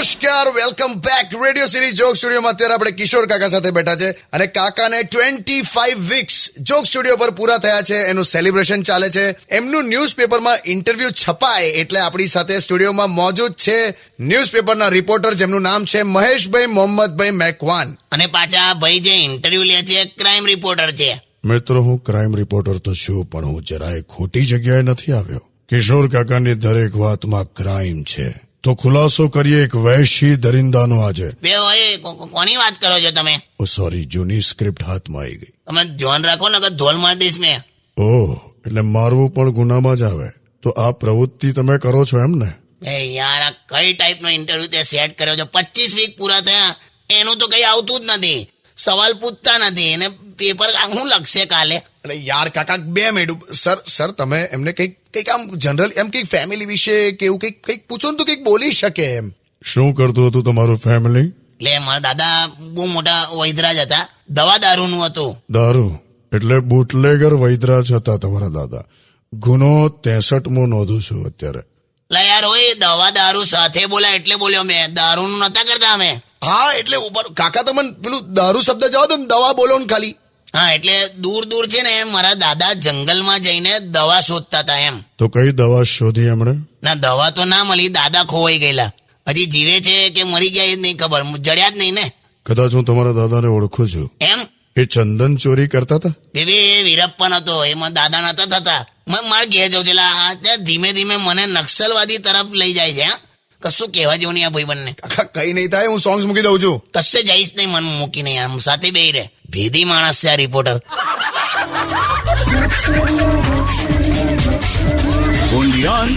નમસ્કાર, welcome back. Radio city joke સ્ટુડિયોમાં અત્યારે આપણે કિશોર કાકા સાથે બેઠા છે અને કાકાને 25 વીક્સ જોક સ્ટુડિયો પર પૂરા થયા છે, એનું સેલિબ્રેશન ચાલે છે. એમનું ન્યૂઝપેપરમાં ઇન્ટરવ્યુ છપાય એટલે આપણી સાથે સ્ટુડિયોમાં મોજૂદ છે ન્યૂઝપેપરના રિપોર્ટર, જેમનું નામ છે મહેશભાઈ મોહમ્મદભાઈ મેકવાન. અને પાછા ભાઈ જે ઇન્ટરવ્યુ લે છે ક્રાઇમ રિપોર્ટર છે. મિત્રો, હું ક્રાઇમ રિપોર્ટર તો છું, પણ હું જરાય ખોટી જગ્યાએ નથી આવ્યો. કિશોર કાકાની દરેક વાતમાં ક્રાઇમ છે, તો ખુલાસો કરીએ એક વહેશી દરિંદાનો આજે. બે હોય કોની વાત કરો છો તમે? ઓ સોરી, જૂની સ્ક્રિપ્ટ હાથમાં આવી ગઈ. તમે ધ્યાન રાખો ને કે ધોલ માર દઈશ મેં. ઓહ, એટલે મારવું પણ ગુનામાં જ આવે. તો આ પ્રવૃત્તિ તમે કરો છો એમ ને? એ યાર, આ કઈ ટાઈપનો ઇન્ટરવ્યુ તે સેટ કર્યો છે? 25 વીક પૂરા થયા, એનું તો કઈ આવતું જ નથી, સવાલ પૂછતા નથી, એને પેપર શું લખશે કાલે? અરે યાર કાકા, 2 મિનિટ. સર તમે એમને કંઈક આમ જનરલ એમ કંઈક ફેમિલી વિશે કે એવું કંઈક પૂછો ને તો કંઈક બોલી શકે એમ. શું કરતું હતું તમારું ફેમિલી? એટલે મારા દાદા બહુ મોટા વૈદરા જ હતા, દવા દારૂનું હતું. દારૂ એટલે બુટલેગર વૈદરા જ હતા તમારા દાદા. ગુનો 63મો નોંધું છું અત્યારે. એટલે યાર હોય, દવા દારૂ સાથે બોલ્યા એટલે બોલ્યો મેં, દારૂનું નતા કરતા અમે. હા એટલે ઉપર કાકા તમે પેલું દારૂ શબ્દ જાઓ તો દવા બોલો ને ખાલી. હા, એટલે દૂર દૂર છે ને મારા દાદા જંગલમાં જઈને દવા શોધતા હતા એમ. તો કઈ દવા શોધી એમણે? ના, દવા તો ના મળી, દાદા ખોવાઈ ગયેલા. હજી જીવે છે કે મરી ગયા એ જ નહીં ખબર, જડ્યા જ નહીં ને. કદાચ હું તમારા દાદાને ઓળખું છું. એમ? એ ચંદન ચોરી કરતા હતા? દીદી, એ વીરપ્પન હતો, એમાં દાદા નતા થતા. મારે ઘેર જવું છે, ધીમે ધીમે મને નક્સલવાદી તરફ લઈ જાય છે. હા, કશું કહેવા જેવું નહીં આ ભાઈ બંને. કાકા કઈ નહીં થાય, હું સોંગ્સ મૂકી દઉં છું. કશે જઈશ નહીં, મન મૂકી નહીં, આમ સાથે બેહી રહે. ભેદી માણસ છે આ રિપોર્ટર. Only on